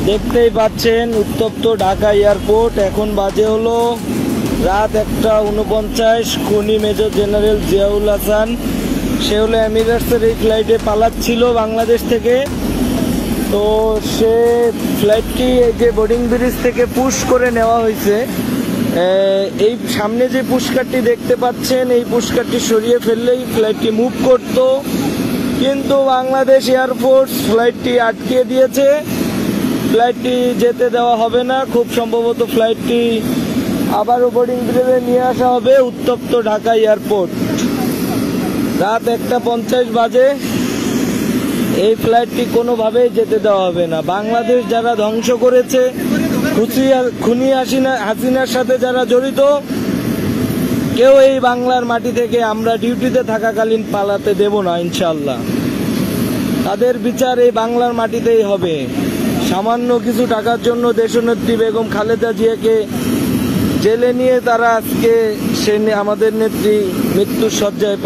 দেখতেই পাচ্ছেন উত্তপ্ত ঢাকা এয়ারপোর্ট। এখন বাজে হলো রাত 1:49। খনি মেজর জেনারেল জিয়াউল হাসান, সে হলো এমিরেটসের এই ফ্লাইটে পালাচ্ছিল বাংলাদেশ থেকে। তো সে ফ্লাইটটি এই যে বোর্ডিং ব্রিজ থেকে পুশ করে নেওয়া হয়েছে। এই সামনে যে পুশকারটি দেখতে পাচ্ছেন, এই পুশকারটি সরিয়ে ফেললেই ফ্লাইটটি মুভ করত, কিন্তু বাংলাদেশ এয়ারফোর্স ফ্লাইটটি আটকে দিয়েছে। ফ্লাইটটি যেতে দেওয়া হবে না। খুব সম্ভবত ফ্লাইটটি আবারও বোর্ডিং ব্রিজে নিয়ে আসা হবে। উত্তপ্ত ঢাকা এয়ারপোর্ট, রাত 1:50 বাজে। এই ফ্লাইটটি কোনোভাবেই যেতে দেওয়া হবে না। বাংলাদেশ যারা ধ্বংস করেছে, খুনি হাসিনার সাথে যারা জড়িত, কেউ এই বাংলার মাটি থেকে আমরা ডিউটিতে থাকাকালীন পালাতে দেব না ইনশাআল্লাহ। তাদের বিচার এই বাংলার মাটিতেই হবে। সামান্য কিছু টাকার জন্য দেশনেত্রী বেগম খালেদা জিয়াকে জেলে নিয়ে তারা আজকে আমাদের নেত্রী মৃত্যুর শয্যায়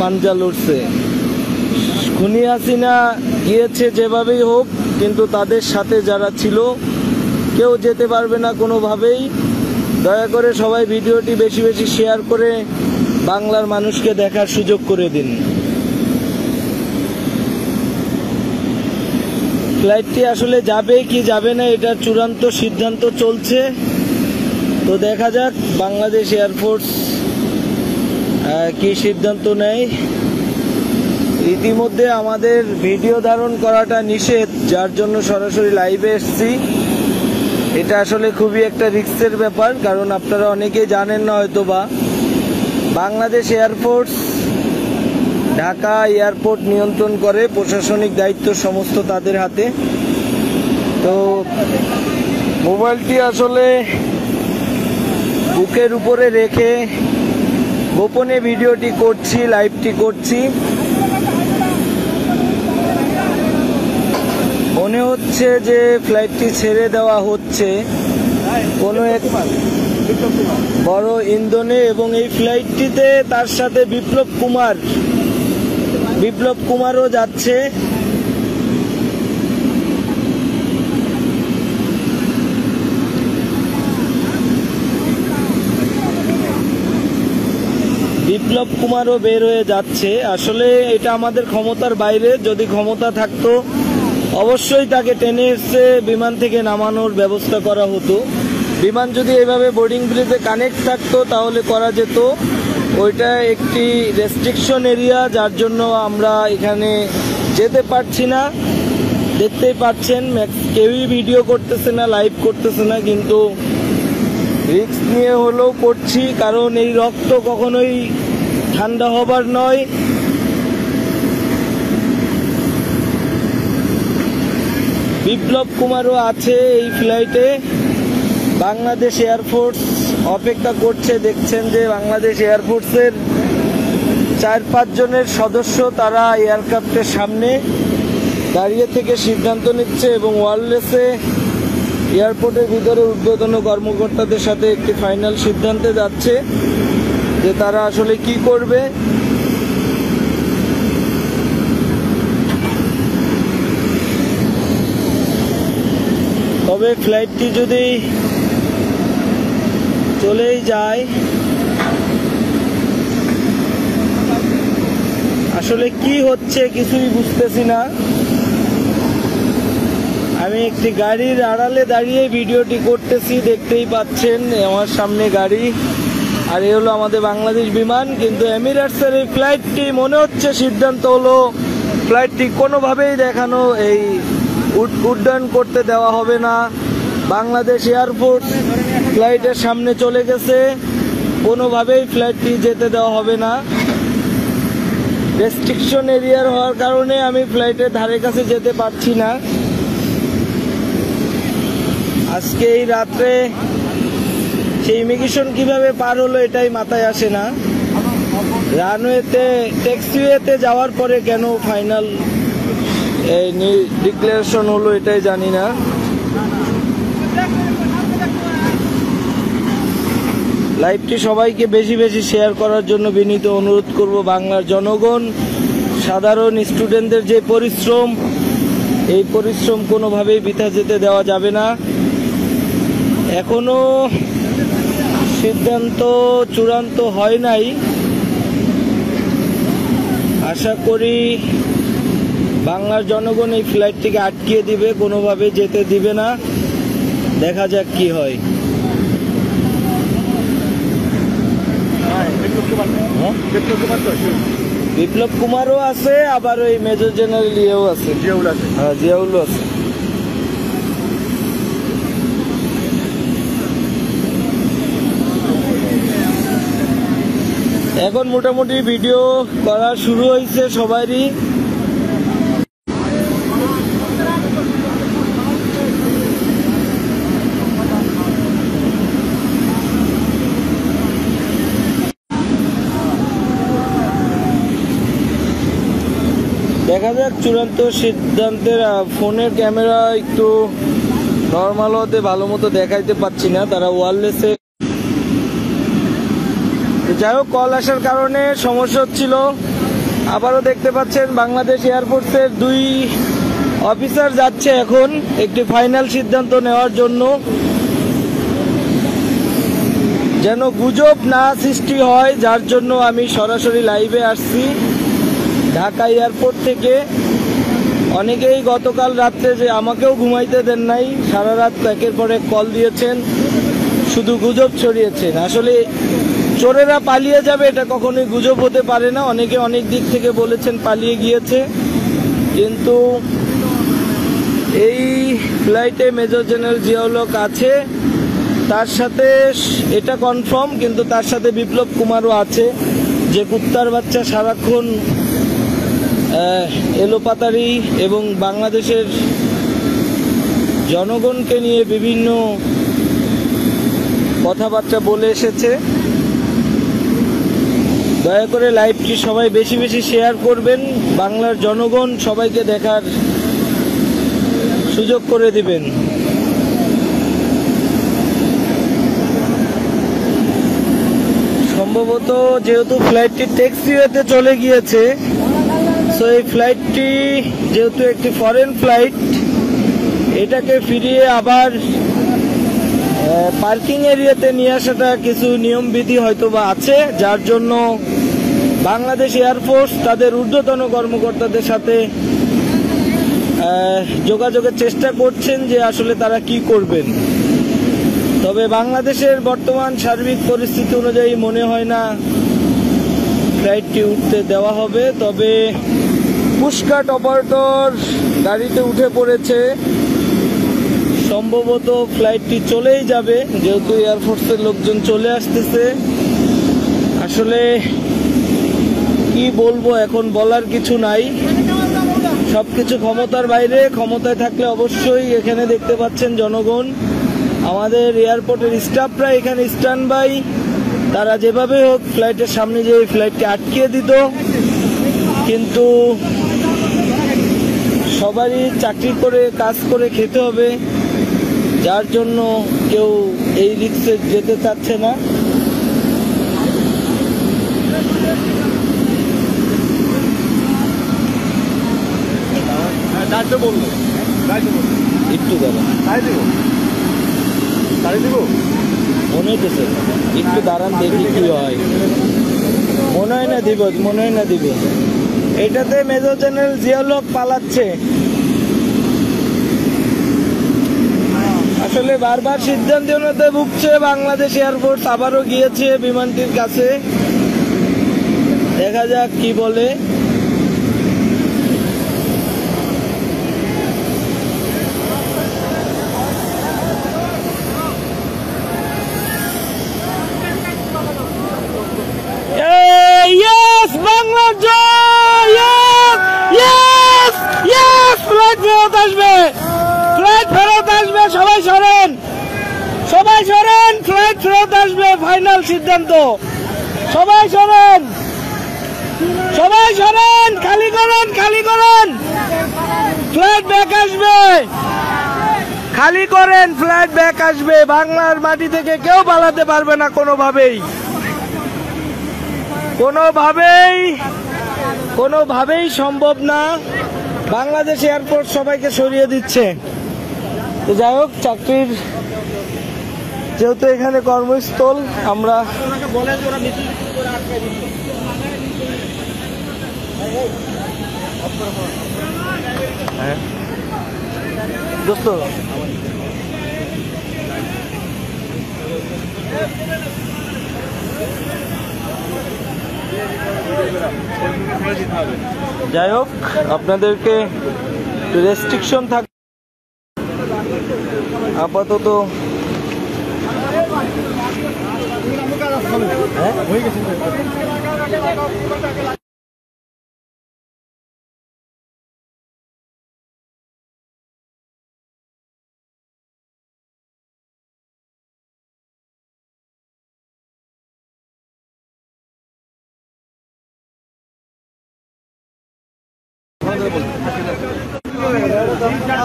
পাঞ্জা লড়ছে। খুনি হাসিনা গিয়েছে যেভাবেই হোক, কিন্তু তাদের সাথে যারা ছিল কেউ যেতে পারবে না কোনোভাবেই। দয়া করে সবাই ভিডিওটি বেশি বেশি শেয়ার করে বাংলার মানুষকে দেখার সুযোগ করে দিন। ফ্লাইটটি আসলে যাবে কি যাবে না এটার চূড়ান্ত সিদ্ধান্ত চলছে। তো দেখা যাক বাংলাদেশ এয়ারফোর্স কি সিদ্ধান্ত নেয়। ইতিমধ্যে আমাদের ভিডিও ধারণ করাটা নিষেধ, যার জন্য সরাসরি লাইভে এসেছি। এটা আসলে খুবই একটা রিস্কের ব্যাপার, কারণ আপনারা অনেকেই জানেন না হয়তোবা, বাংলাদেশ এয়ারফোর্স ঢাকা এয়ারপোর্ট নিয়ন্ত্রণ করে। প্রশাসনিক দায়িত্ব সমস্ত তাদের হাতে। তো মোবাইলটি আসলে বুকের উপরে রেখে গোপনে ভিডিওটি করছি, লাইভটি করছি। মনে হচ্ছে যে ফ্লাইটটি ছেড়ে দেওয়া হচ্ছে কোনো এক বড় ইন্ধনে, এবং এই ফ্লাইটটিতে তার সাথে বিপ্লব কুমারও যাচ্ছে। বিপ্লব কুমারও বের হয়ে যাচ্ছে। আসলে এটা আমাদের ক্ষমতার বাইরে। যদি ক্ষমতা থাকতো অবশ্যই তাকে টেনে এসে বিমান থেকে নামানোর ব্যবস্থা করা হতো। বিমান যদি এভাবে বোর্ডিং ব্রিজে কানেক্ট থাকতো তাহলে করা যেত। ওইটা একটি রেস্ট্রিকশন এরিয়া, যার জন্য আমরা এখানে যেতে পারছি না। দেখতেই পাচ্ছেন কেউই ভিডিও করতেছে না, লাইভ করতেছে না, কিন্তু রিস্ক নিয়ে হলেও করছি, কারণ এই রক্ত কখনোই ঠান্ডা হবার নয়। বিপ্লব কুমারও আছে এই ফ্লাইটে। বাংলাদেশ এয়ারফোর্স অপেক্ষা করছে। দেখছেন যে বাংলাদেশ এয়ারফোর্সের 4-5 জনের সদস্য তারা এয়ারক্রাফটের সামনে দাঁড়িয়ে থেকে সিদ্ধান্ত নিচ্ছে, এবং ওয়্যারলেসে এয়ারপোর্টের ভিতরে ঊর্ধ্বতন কর্মকর্তাদের সাথে একটি ফাইনাল সিদ্ধান্তে যাচ্ছে যে তারা আসলে কি করবে। তবে ফ্লাইটটি যদি চলেই যায়, আসলে কি হচ্ছে কিছুই বুঝতেছি না। আমি একটি গাড়ির আড়ালে দাঁড়িয়ে ভিডিওটি করতেছি, দেখতেই পাচ্ছেন আমার সামনে গাড়ি, আর এ হলো আমাদের বাংলাদেশ বিমান। কিন্তু এমিরেটসের এই ফ্লাইটটি মনে হচ্ছে সিদ্ধান্ত হলো ফ্লাইটটি কোনোভাবেই দেখানো এই উড্ডয়ন করতে দেওয়া হবে না। বাংলাদেশ এয়ারফোর্স ফ্লাইটের সামনে চলে গেছে, কোনোভাবেই ফ্লাইটটি যেতে দেওয়া হবে না। রেস্ট্রিকশন এরিয়ার হওয়ার কারণে আমি ফ্লাইটের ধারে কাছে যেতে পারছি না। আজকে এই রাত্রে সেই ইমিগ্রেশন কিভাবে পার হলো এটাই মাথায় আসে না। রানওয়েতে ট্যাক্সিওয়েতে যাওয়ার পরে কেন ফাইনাল ডিক্লারেশন হলো এটাই জানি না। লাইভটি সবাইকে বেশি বেশি শেয়ার করার জন্য বিনীত অনুরোধ করব। বাংলার জনগণ, সাধারণ স্টুডেন্টদের যে পরিশ্রম, এই পরিশ্রম কোনোভাবেই বৃথা যেতে দেওয়া যাবে না। এখনো সিদ্ধান্ত চূড়ান্ত হয় নাই, আশা করি বাংলার জনগণ এই ফ্লাইটটিকে আটকিয়ে দিবে, কোনোভাবে যেতে দিবে না। দেখা যাক কি হয়। বিপ্লব কুমারও আছে, আবার ওই মেজর জেনারেল ইয়েও আছে, জিয়াউলও আছে। এখন মোটামুটি ভিডিও করা শুরু হয়েছে সবারই। দেখা যাক চূড়ান্ত সিদ্ধান্তের। ফোনের ক্যামেরা একটু নর্মাল হতে ভালো মতো দেখাইতে পাচ্ছি না, তারা ওয়্যারলেসে। যাই হোক, কল আসার কারণে সমস্যা হচ্ছিল। আবারও দেখতে পাচ্ছেন বাংলাদেশ এয়ারফোর্সের 2 অফিসার যাচ্ছে এখন একটি ফাইনাল সিদ্ধান্ত নেওয়ার জন্য, যেন গুজব না সৃষ্টি হয়, যার জন্য আমি সরাসরি লাইভে আসছি ঢাকা এয়ারপোর্ট থেকে। অনেকেই গতকাল রাত্রে যে আমাকেও ঘুমাইতে দেন নাই, সারা রাত একের পর এক কল দিয়েছেন, শুধু গুজব ছড়িয়েছেন। আসলে চোরেরা পালিয়ে যাবে এটা কখনোই গুজব হতে পারে না। অনেকে অনেক দিক থেকে বলেছেন পালিয়ে গিয়েছে, কিন্তু এই ফ্লাইটে মেজর জেনারেল জিয়াউল হক আছে, তার সাথে এটা কনফার্ম, কিন্তু তার সাথে বিপ্লব কুমারও আছে, যে কুত্তার বাচ্চা সারাক্ষণ এলোপাতারি এবং বাংলাদেশের জনগণকে নিয়ে বিভিন্ন কথাবার্তা বলে এসেছে। দয়া করে লাইভটি সবাই বেশি বেশি শেয়ার করবেন, বাংলার জনগণ সবাইকে দেখার সুযোগ করে দিবেন। সম্ভবত যেহেতু ফ্লাইটটি ট্যাক্সিওয়েতে চলে গিয়েছে, সো এই ফ্লাইটটি যেহেতু একটি ফরেন ফ্লাইট, এটাকে ফিরিয়ে আবার পার্কিং এরিয়াতে নিয়ে আসাটা কিছু নিয়মবিধি হয়তো বা আছে, যার জন্য বাংলাদেশ এয়ারফোর্স তাদের ঊর্ধ্বতন কর্মকর্তাদের সাথে যোগাযোগের চেষ্টা করছেন যে আসলে তারা কি করবেন। তবে বাংলাদেশের বর্তমান সার্বিক পরিস্থিতি অনুযায়ী মনে হয় না ফ্লাইটটি উঠতে দেওয়া হবে। তবে পুশকাট অপারেটর গাড়িতে উঠে পড়েছে, সম্ভবত ফ্লাইটটি চলেই যাবে, যেহেতু এয়ারফোর্সের লোকজন চলে আসতেছে। আসলে কি বলবো, এখন বলার কিছু নাই, সবকিছু ক্ষমতার বাইরে। ক্ষমতায় থাকলে অবশ্যই, এখানে দেখতে পাচ্ছেন জনগণ, আমাদের এয়ারপোর্টের স্টাফরা এখানে স্ট্যান্ড বাই, তারা যেভাবে হোক ফ্লাইটের সামনে যে ফ্লাইটটি আটকিয়ে দিত, কিন্তু সবারই চাকরি করে কাজ করে খেতে হবে, যার জন্য কেউ এই রিস্কে যেতে চাচ্ছে না। একটু মনে হইতেছে, একটু দাঁড়ান দেখি কি হয়। মনে হয় না দিব। এটাতে মেজর জেনারেল জিয়াউল হক পালাচ্ছে। আসলে বারবার সিদ্ধান্তহীনতায় ভুগছে বাংলাদেশ এয়ারফোর্স, আবারও গিয়েছে বিমানটির কাছে, দেখা যাক কি বলে। বাংলার জয়, ফ্লাইট ফেরত আসবে, সবাই সরেন, ফ্লাইট ফেরত আসবে, ফাইনাল সিদ্ধান্ত। সবাই সরেন, খালি করেন, ফ্লাইট ব্যাক আসবে, খালি করেন, ফ্লাইট ব্যাক আসবে। বাংলার মাটি থেকে কেউ পালাতে পারবে না কোনোভাবেই সম্ভব না। বাংলাদেশ এয়ারপোর্ট সবাইকে সরিয়ে দিচ্ছে। তো যাই হোক, চাকরির যেহেতু এখানে কর্মস্থল, আমরা দোস্ত যাই হোক, আপনাদেরকে রেস্ট্রিকশন থাকে আপাতত।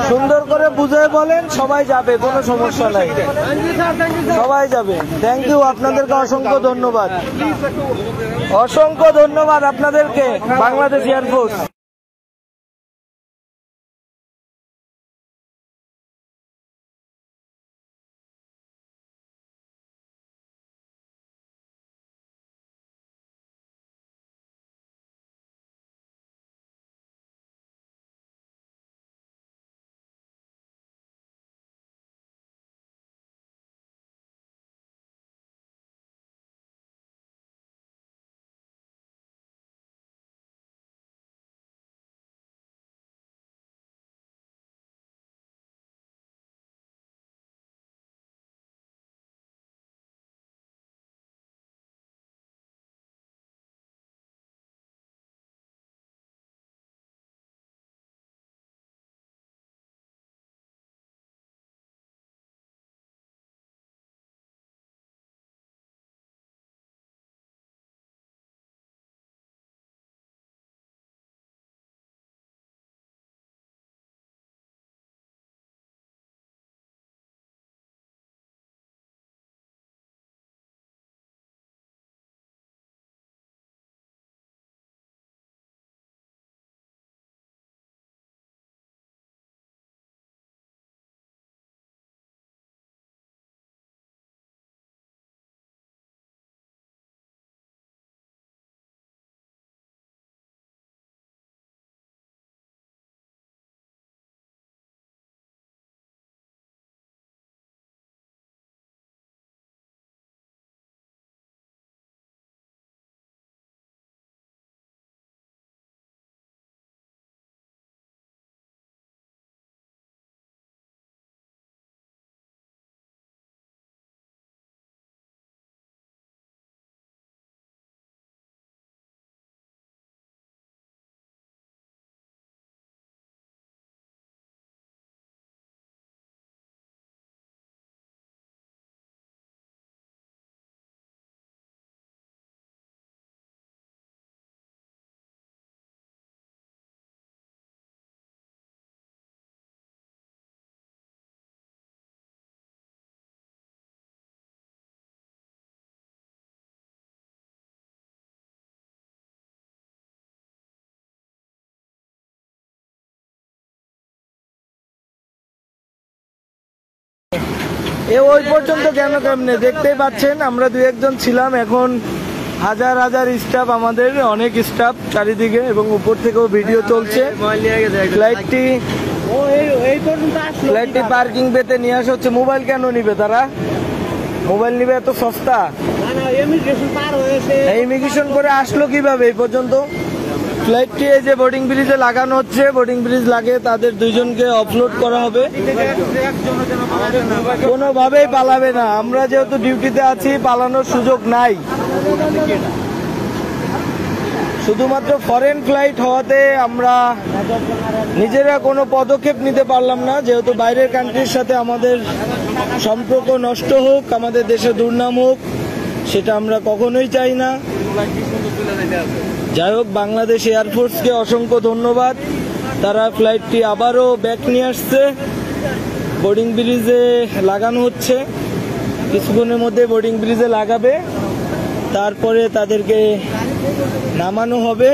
সুন্দর করে বুঝায় বলেন, সবাই যাবে, কোনো সমস্যা নাই, সবাই যাবে। থ্যাংক ইউ, আপনাদেরকে অসংখ্য ধন্যবাদ, অসংখ্য ধন্যবাদ আপনাদেরকে বাংলাদেশ এয়ারফোর্স। ওই পর্যন্ত কেন কেমনে দেখতেই পাচ্ছেন, আমরা দু একজন ছিলাম, এখন হাজার হাজার স্টাফ, আমাদের অনেক স্টাফ চারিদিকে, এবং উপর থেকেও ভিডিও চলছে। ফ্লাইটটি পার্কিং পেতে নিয়ে আসা হচ্ছে। মোবাইল কেন নিবে তারা? মোবাইল নিবে এত সস্তা? ইমিগ্রেশন করে আসলো কিভাবে এই পর্যন্ত? ফ্লাইটটি এই যে বোর্ডিং ব্রিজে লাগানো হচ্ছে, বোর্ডিং ব্রিজ লাগে তাদের দুইজনকে অফলোড করা হবে। কোনোভাবেই পালাবে না, আমরা যেহেতু ডিউটিতে আছি, পালানোর সুযোগ নাই। শুধুমাত্র ফরেন ফ্লাইট হওয়াতে আমরা নিজেরা কোনো পদক্ষেপ নিতে পারলাম না, যেহেতু বাইরের কান্ট্রির সাথে আমাদের সম্পর্ক নষ্ট হোক, আমাদের দেশে দুর্নাম হোক, সেটা আমরা কখনোই চাই না। যাই হোক, বাংলাদেশ এয়ারফোর্সকে অসংখ্য ধন্যবাদ, তারা ফ্লাইটটি আবারও ব্যাক নিয়ে আসছে। বোর্ডিং ব্রিজে লাগানো হচ্ছে, কিছুক্ষণের মধ্যে বোর্ডিং ব্রিজে লাগাবে, তারপরে তাদেরকে নামানো হবে।